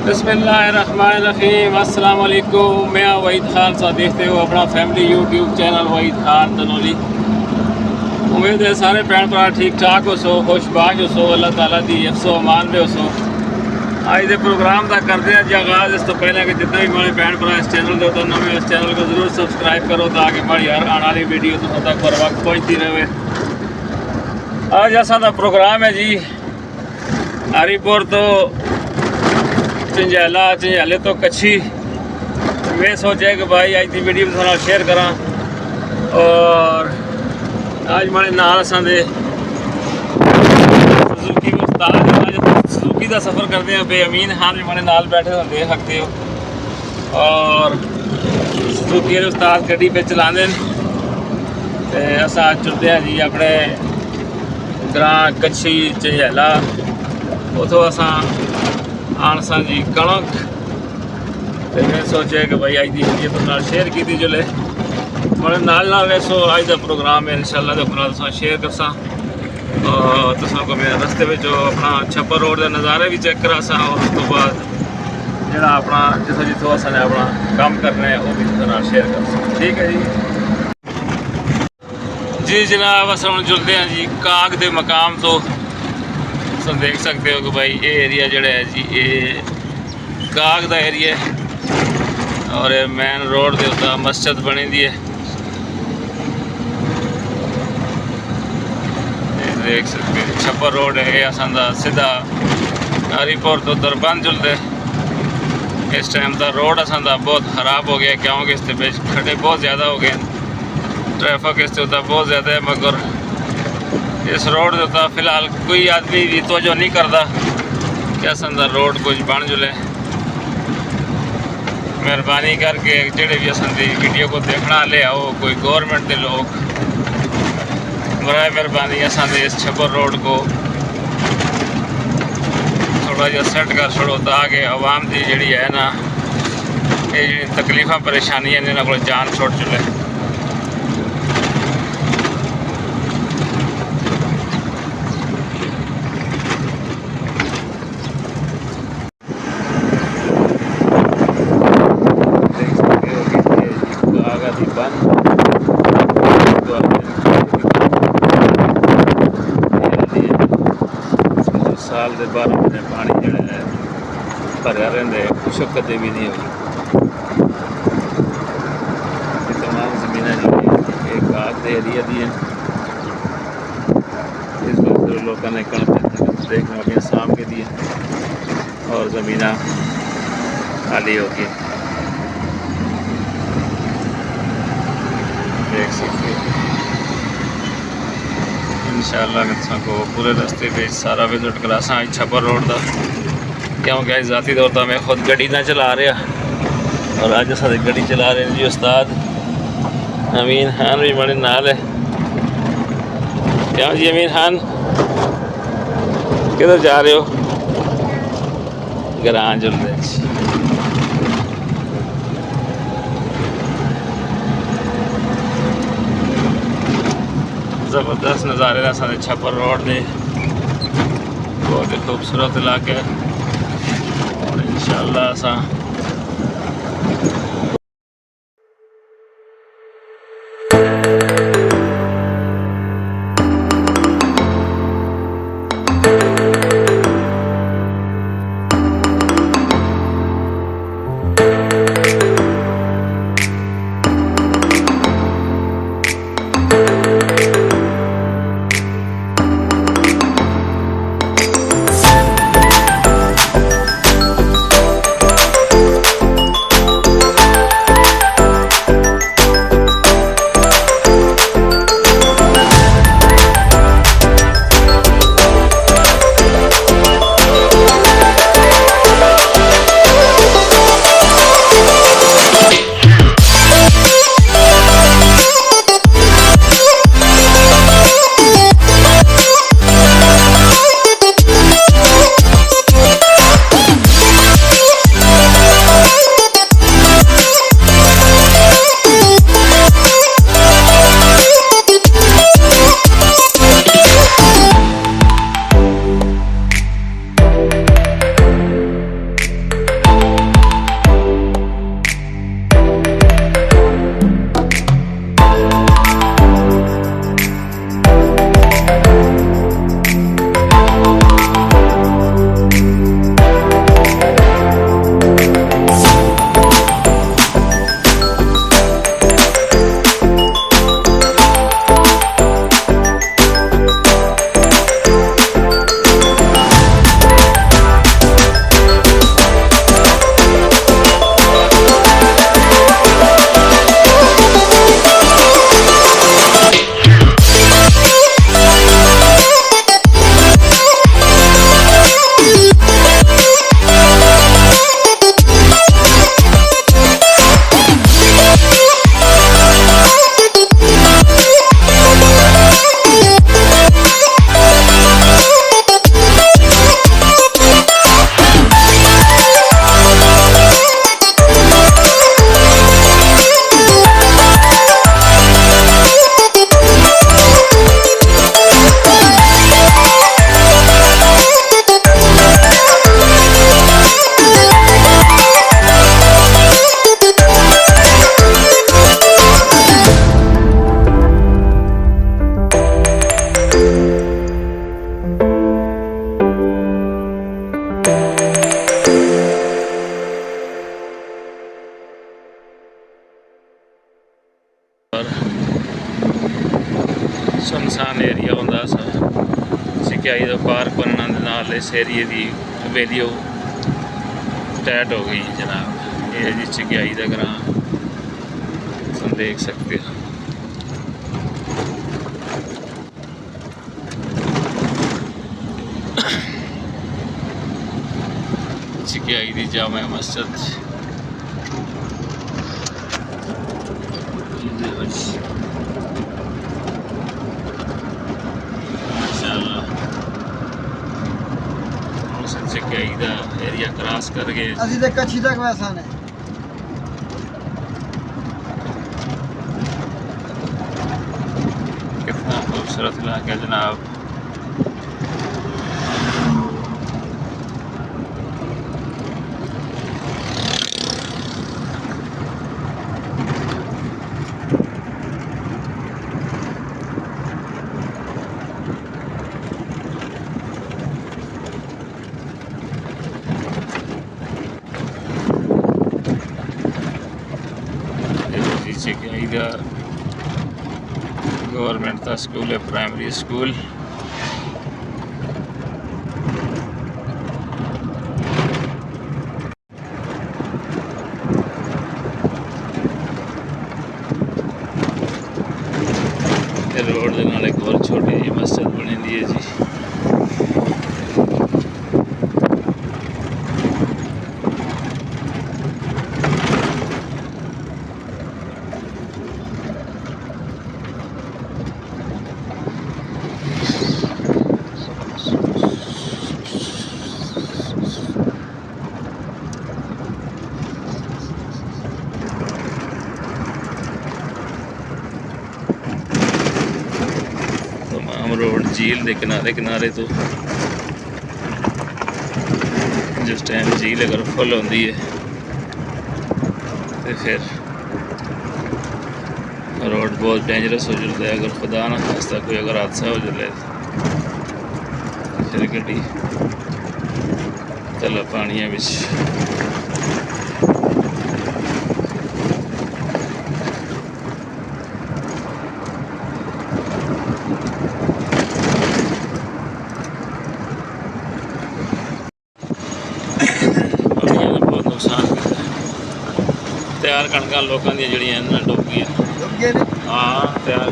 बिस्मिल्लाहिर्रहमानिर्रहीम। अस्सलाम वालेकुम। मैं वहीद खान सा देखते हो अपना family YouTube channel Waheed Khan Tanoli. उम्मीद है सारे भैन भरा ठीक ठाक हो सो, खुशबाश हो सो, अल्लाह ताला दी हिफ्ज़ो अमान में हो सो। अज के प्रोग्राम का करते हैं जी आगाज़। इस तो पहले कि जितने भी हमारे भैन भरा इस चैनल के उतर नवे इस चैनल को ज़रूर सब्सक्राइब करो ताकि हमारी हर आने वाली वीडियो तो तक बर वक्त पहुँचती रहे। आज असा प्रोग्राम है जी हरीपुर तो झंझैले तो कच्छी। मैं सोचा कि भाई अज की वीडियो थोड़ा शेयर करा। और आज हमारे नाल असांदे सुजुकी उस्ताद आज सुजुकी का सफ़र करते हैं। बे अमीन खान भी हमारे नाल बैठे हो देख सकते हो। और सुजुकी के उस्ताद गड्डी पे चलाते हैं। असा चलते हैं जी अपने ग्रां कच्छी झंझैला। उतों असा आनसा जी कणक। तो मैं सोचा कि भाई अज की वीडियो तो शेयर की थी जुले मेरे नाल रहो। अज का प्रोग्राम है इंशाअल्लाह तो शेयर करसा। और तुसा को मेरे रस्ते में जो अपना छप्पर रोड के नज़ारे भी चेक करा सा। और उस तो बाद जो अपना जितों जितों असाने अपना काम करना है वो भी तुम शेयर कर सा। ठीक है जी जनाब। अस हम जुलते हैं जी काग के मकाम तो तुम देख सकते हो कि भाई ये एरिया जोड़ा है जी ये काग का एरिया है। और मेन रोड के उत्तर मस्जिद बनी दी है देख सकते हो। छप्पर रोड है असा सीधा हरीपुर तो दरबंद जुलते। इस टाइम का रोड असा बहुत ख़राब हो गया क्योंकि इस खड्डे बहुत ज़्यादा हो गए। ट्रैफिक इस बहुत ज़्यादा है मगर इस रोड के उत्तर फिलहाल कोई आदमी भी तवज्जो नहीं करता कि असा रोड कुछ बन जुले। मेहरबानी करके जेडे भी असांजी वीडियो को देखना ले आओ कोई गवर्नमेंट के लोग बराए मेहरबानी असांजे इस छप्पर रोड को थोड़ा जहा सेट कर छोड़ो ताकि आवाम की जी है ना ये जी तकलीफ़ा परेशानियाँ इन्होंने को जान छुट चुले। साल के 12 महीने पानी जो है भरया रहा कुछ कदे भी नहीं होगी। तमाम जमीन जी घाट के एरिया दी है। इस वक्त लोगों ने कणक देखने वाली साम के दिए और ज़मीन खाली हो गई देख सकते हो। इंशाअल्लाह मैं तुमको पूरे रास्ते पे सारा विजिट करा सा छप्पर रोड का क्योंकि ज़ाती तौर पर मैं खुद गड्डी ना चला रहा। और अज सारे गड्डी चला रहे हैं जी उस्ताद अमीन खान भी बड़े नाल है। क्यों जी अमीन खान किधर जा रहे हो? ग्रां जुल रहे। ज़बरदस्त नज़ारे सारे छप्पर रोड ने बहुत ही खूबसूरत इलाके और इंशाअल्लाह असा चकियाई का पार्क बनने के नाल इस एरिए की वैल्यू टाइट हो गई जनाब। ये जी चकियाई का ग्रां तुम देख सकते हो। चकियाई की जामा मस्जिद चकियाई का एरिया क्रॉस करके ਅਸੀਂ ਤੇ ਕੱਛੀ ਤੱਕ ਵੈਸਾ ਨੇ कितना खूबसूरत इलाका जनाब। चकियाई का गवर्नमेंट का स्कूल है, प्राइमरी स्कूल। रोड के नाल एक और छोटी जी मस्जिद बनी दी है जी। रोड झील के किनारे किनारे तो जिस टाइम झील अगर फुल होती है तो फिर रोड बहुत डेंजरस हो जाता है। अगर खुदा ना खास्ता कोई अगर हादसा हो जाए फिर गड्डी तला पानिया बिच बहुत नुकसान करता है। तैयार कणक लोगों दी जड़ियां डुब गई। हाँ तैयार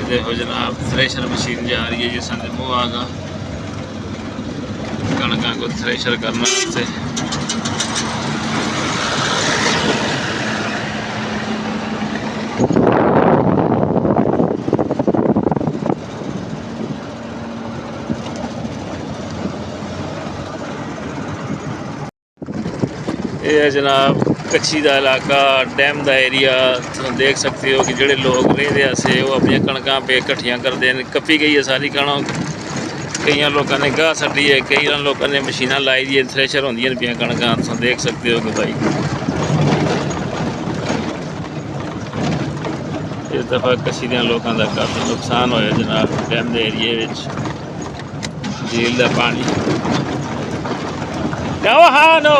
देखो जनाब थ्रेशर मशीन जा रही है जिस मुँह आगा कणक को थ्रेशर करने वास्ते। ये है जनाब कच्छी का इलाका, डैम का एरिया। तुम देख सकते हो कि जोड़े लोग रहते से वो अपन कणक पे कट्ठियाँ करते हैं। कपी गई है सारी कणक, कई लोगों ने गाह सटी है, कई लोगों ने मशीन लाई दी है, थ्रेशर होंगे पिया कणक। तुम देख सकते हो कि भाई इस दफ़ा कच्छी के लोगों का काफ़ी नुकसान होया जनाब। डैम के एरिए झील का पानी क्या हाँ नो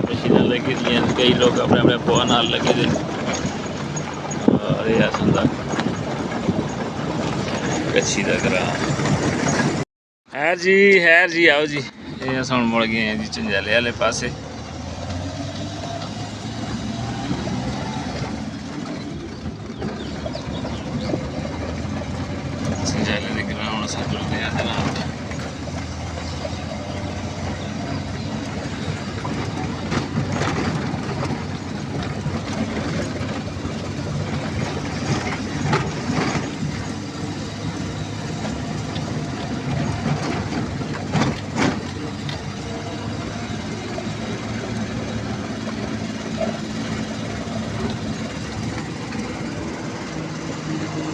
मशीन लगी दी, कई लोग अपने अपने पोहा नाल लगे थे। और यह सुंदर कच्छी का ग्रां है जी आओ जी। ये हम मुड़ गए हैं जी झंझाले वाले पासे। झंझाले के ग्रां हम सब जुड़ते हैं जनाब।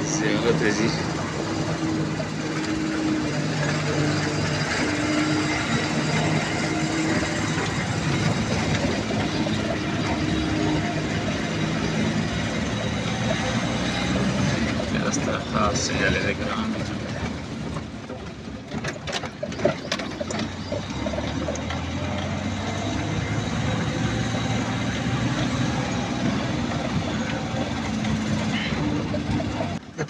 सेवत है जी। रास्ता खास से जले ग्राम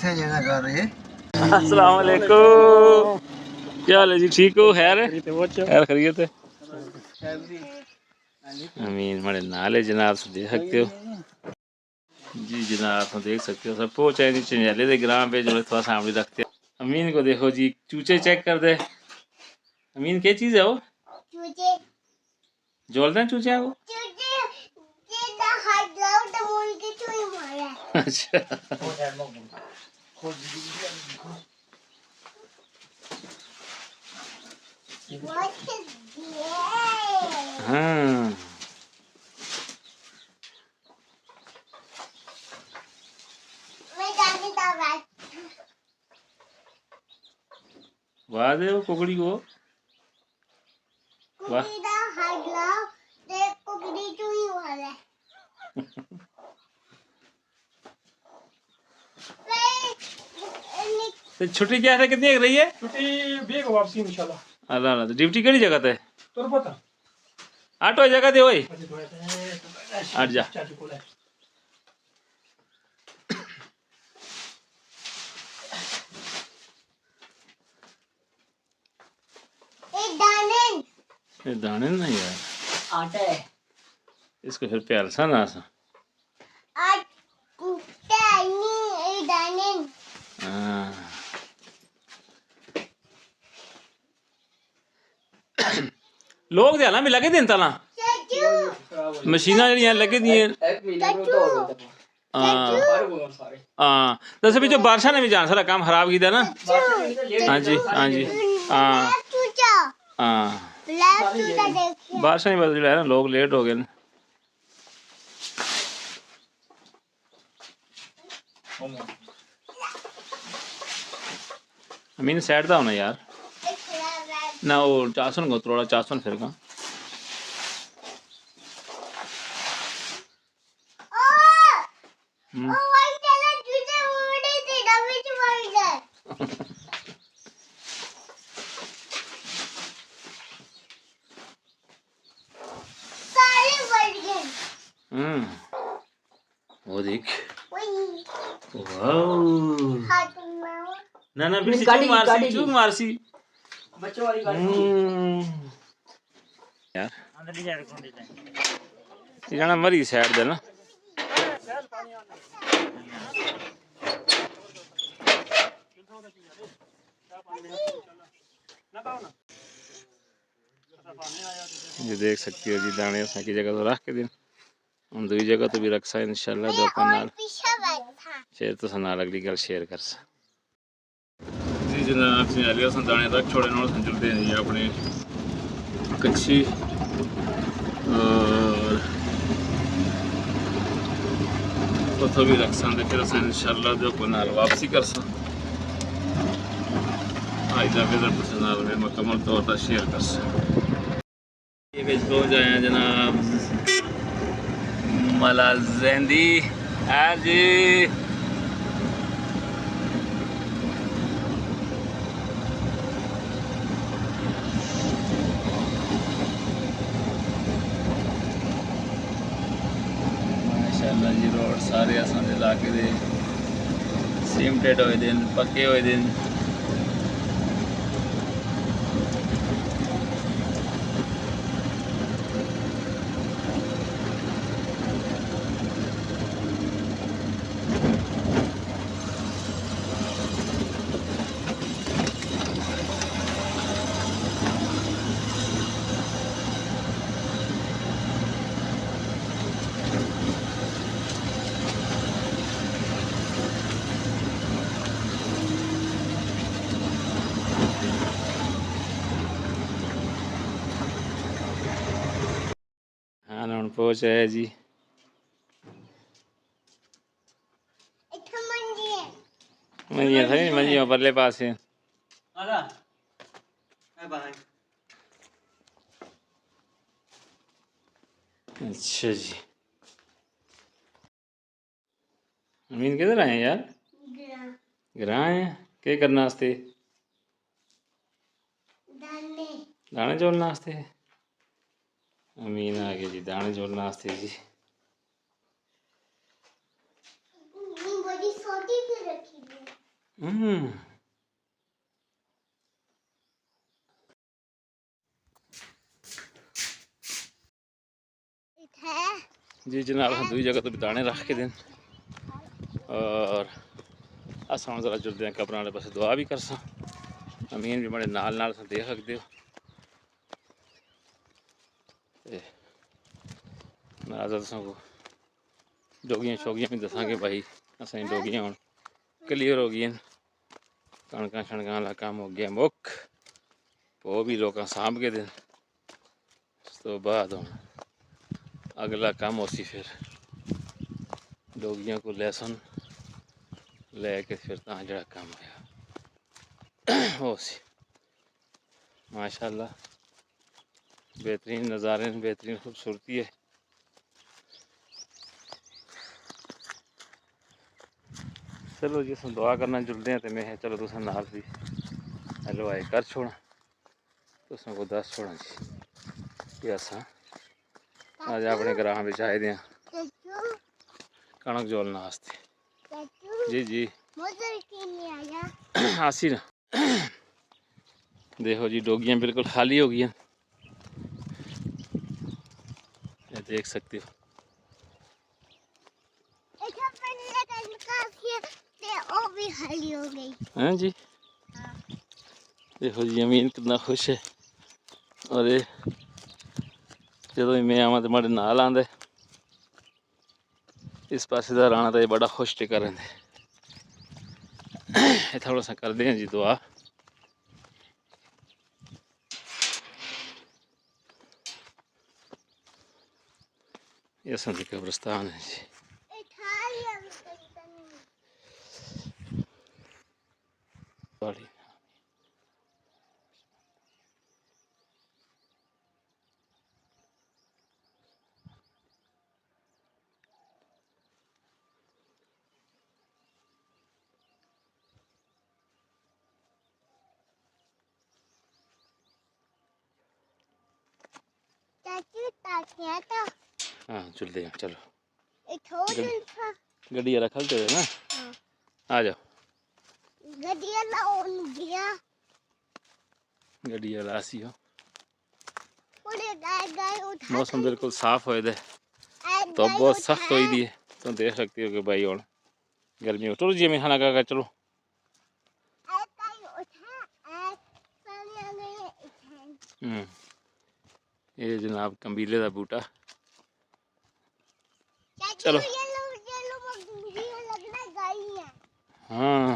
कितने जना कर रहे हैं? अस्सलाम वालेकुम, क्या हाल है जी? ठीक हो? खैर है? खैर खैरियत है? अमीन बड़े नाले जनाब से देख सकते हो जी, जनाब तो देख सकते हो सब पहुंचे जी चंजैले के ग्राम पे जो थोड़ा सामने रखते हैं। अमीन को देखो जी, चूचे चेक कर दे। अमीन क्या चीज़ है वो? चूचे जोलते हैं चूचे को? अच्छा हाँ वाह दे वो कुकड़ी को वाह तो छुट्टी क्या है कितनी रही है? छुट्टी बेग वापसी इंशाल्लाह। अल्लाह अल्लाह। तो ड्यूटी कड़ी जगह पे तोर पता आटो जगह दे ओए हट जा। चाचू को ले ये दाने ना यार, आटा है इसको फिर प्यार सा ना सा। हाँ लोग ध्यान भी लगे दिन तना मशीना जड़ियां लगी दी हाँ दस भी जो बारिशा ने भी जान सारा काम खराब किया ना। हाँ जी हाँ जी हाँ हाँ बारिशा नहीं बदल है ना, लोग लेट हो गए। अमीन साइड दा होना यार ना, वो चासन को थोड़ा चासन फिर का वो देख ना ना बिल्कुल चूक मारसी बच्चों वाली यार ये जाना मरी साइड दे ना। ये देख सकती हो जी दाने उस की जगह तो रख के दिन हम दूसरी जगह तो भी रख सा इंशाल्लाह दो नाल शेयर तो नाल अगली गल शेयर कर सा जी जनाब से आलिया सन दाने रख छोड़े नोल संचलते हैं जी अपने कच्ची और तो भी रख सा फिर अस इंशाल्लाह जो को नाल वापसी कर सा आज का विजिट नाल में मुकम्मल तौर पर शेयर कर सा। ये बेच पहुँच आए जनाब मलाजेंदी है जी। माशाअल्लाह जी रोड सारे असां दे इलाके दे सीमटेड होए दिन पक्के होए दिन। हाँ हम पहुँच आए जी। मंजियाँ था मंजियाँ परले पास है। अच्छा जी अमीन किधर आए यार? ग्रां आए क्या करने वास्ते? दाने चोलने वास्ते। अमीन आ गए जी दाने चोलने वास्ते जी। हम्म जी जनाब, हम दूसरी जगह तो बिताने रख के दिन और असा जरा जुड़ते हैं कबर वाले पास दुआ भी कर सा। अमीन भी बड़े नाल नाल देख सकते हो। नाजर को डोगियां शोगियां भी दसा कि भाई असें डोगियां हूँ क्लीयर हो गई। कणक शणक वाला काम हो गया मुख, वो भी लोग सांभ के दिन। उस तो बाद हूँ अगला काम हो सी फिर डोगियां को लहसुन लैके फिर ता जड़ा काम होया हो सी। माशाल्लाह बेहतरीन नज़ारे, बेहतरीन खूबसूरती है। चलो जी अस दुआ करना जुलते हैं तो मैं चलो तुस नाल भी हेलो आए कर छोड़ा तुस को दस छोड़ा जी कि अस अज अपने ग्रां में आए दे कणक जोलने वास्ते। जी जी आसी ना देखो जी डोगियां बिल्कुल खाली हो गई हैं, ये देख सकते हो। हैं जी देखो जी अमीन कितना खुश है और ये जो मैं आवा तो माड़े नाल आंदे इस पास का राणा तो ये बड़ा खुश टिका रहे। थोड़ा सा कर दें जी दुआ। ये संधि कब्रिस्तान है जी। हाँ चलते हैं चलो गड्डी वाला खलते हुए ना। आ जाओ गड्डी वाला आसी हो। मौसम बिल्कुल साफ हो तो बहुत सख्त हो दी है तो देख सकते हो कि भाई और गर्मी हो। चलो जी मैं खाना खा चलो। ये जनाब कंबीले का बूटा चलो हाँ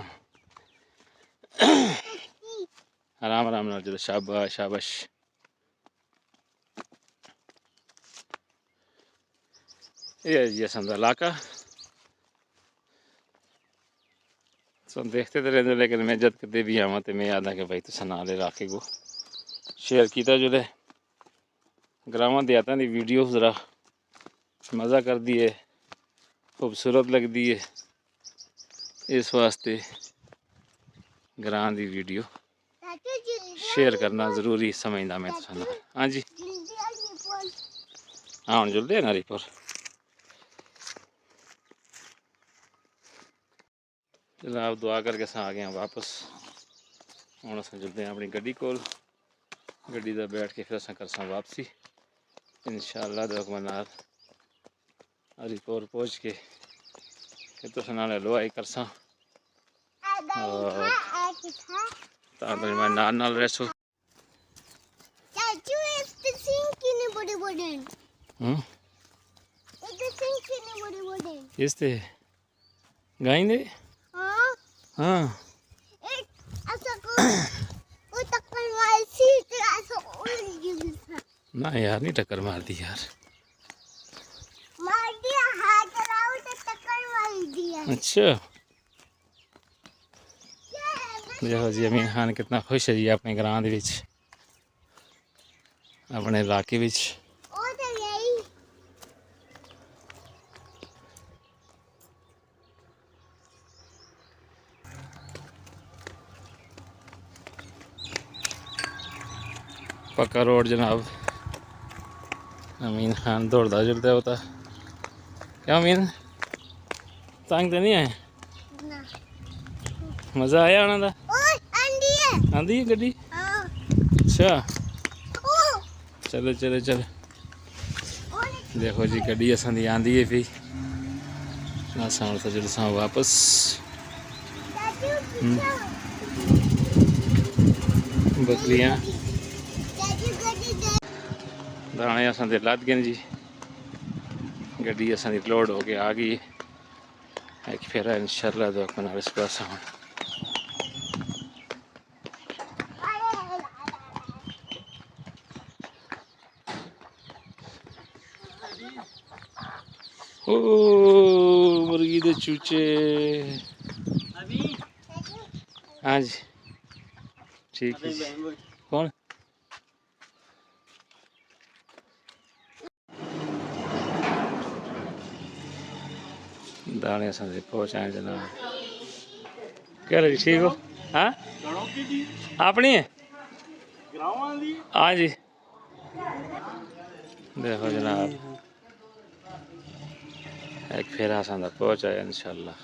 आराम आराम ना चलो शाबाश शाबाश। ये जी असंदा इलाका सो देखते तो रहते लेकिन मैं जब कदे भी आवा तो मैं याद है कि भाई तुस नाल इलाके को शेयर किया जो ग्रामां देहातां दी वीडियो ज़रा मज़ा कर दी है खूबसूरत लगती है इस वास्ते ग्रां दी वीडियो शेयर करना ज़रूरी समझदा मैं तुसां नाल। हाँ जी हाँ हुण जुलदे नारी पर जनाब दुआ करके अस आ गए हैं वापस। हुण अस जुलदे हैं अपनी गड्डी कोल, गड्डी दा बैठ के फिर अस करसां वापसी इंशाअल्लाह दुआ नाल हरिपुर पहुँच के फिर तुस नाल हलवाई करसां और नाल नाल रहो। इस ते गाइंदे हाँ ना यार नहीं टक्कर मार दी यार। अच्छा देखो जी अमीन खान कितना खुश है जी अपने ग्रां दे विच अपने इलाके विच। पक्का रोड जनाब अमीन खान दौड़ता जुड़ता होता। क्या अमीन तंग तो नहीं है? मज़ा आया आना दा? आंदी है गड्डी? अच्छा चलो चलो चलो। देखो जी गड्डी असां दी आंदी है पई। असां हुण तो चलसां वापस। बकरियां दाने असां दे लद गए जी। गड्डी असां दी लोड हो के आ गई। एक फिर इंशाल्लाह दो कनाल इस पास हुण। ओ मुर्गी दे चूचे। हाँ जी ठीक है जी। कौन? दाने असां दे पहुंच आए जनाब। क्या लगी ठीक हो? हाँ अपनी है? हाँ जी देखो जनाब एक फिर असां दा पहुंच आया इंशाल्लाह।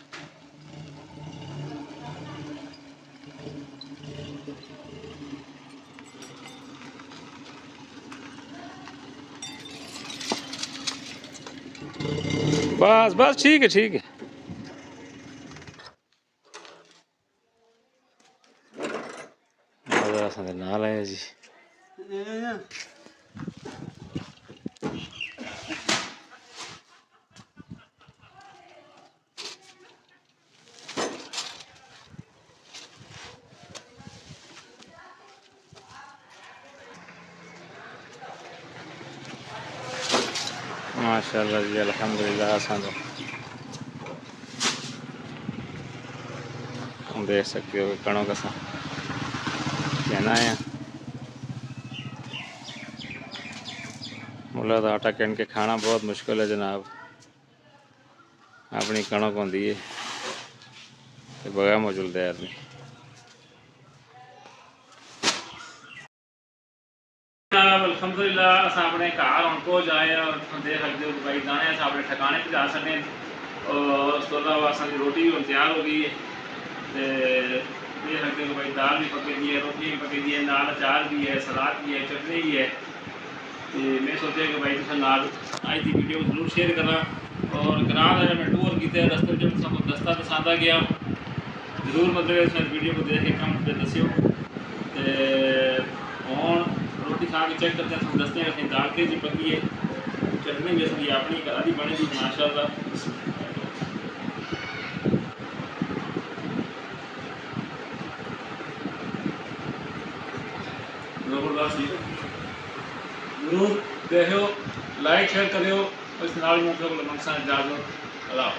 बस बस ठीक है ठीक है। असां दे नाल आया जी। माशाअल्लाह जी अल्हम्दुलिल्लाह। असां तो देख सकते हो कणों का सा कहना है मुला का आटा किन के खाना बहुत मुश्किल है जनाब। अपनी कणक होंदी है तो बगैर मौजूद है आदमी। अल्हम्दुलिल्लाह अस अपने घर हम पहुंच आए और देख सकते हो भाई दाने अस अपने ठिकाने पर जा सकते हैं। और उस तो अलावा असानी रोटी भी तैयार हो गई है। तो देख सकते हो भाई दाल भी पकी दी है, रोटी भी पकी दी है, नाल अचार भी है, सलाद भी है, चटनी भी है। तो मैं सोचा कि भाई तुम नाल आज की वीडियो जरूर शेयर करा। और ग्रां का मैं टूर किया रस्ते जो सबको दस्ता पसंद आ गया जरूर मतलब इस वीडियो को देख के कमेंट पर दस्यो। हूँ रोटी खा के चेक करते हैं दसते हैं अपनी दाल के जी पकी है। चटनी भी असली अपनी घर की बनी थी माशाअल्लाह। जबरदस्त जी जरूर देखो लाइक शेयर करो। इस नाल मुझे इजाजत अल्लाह।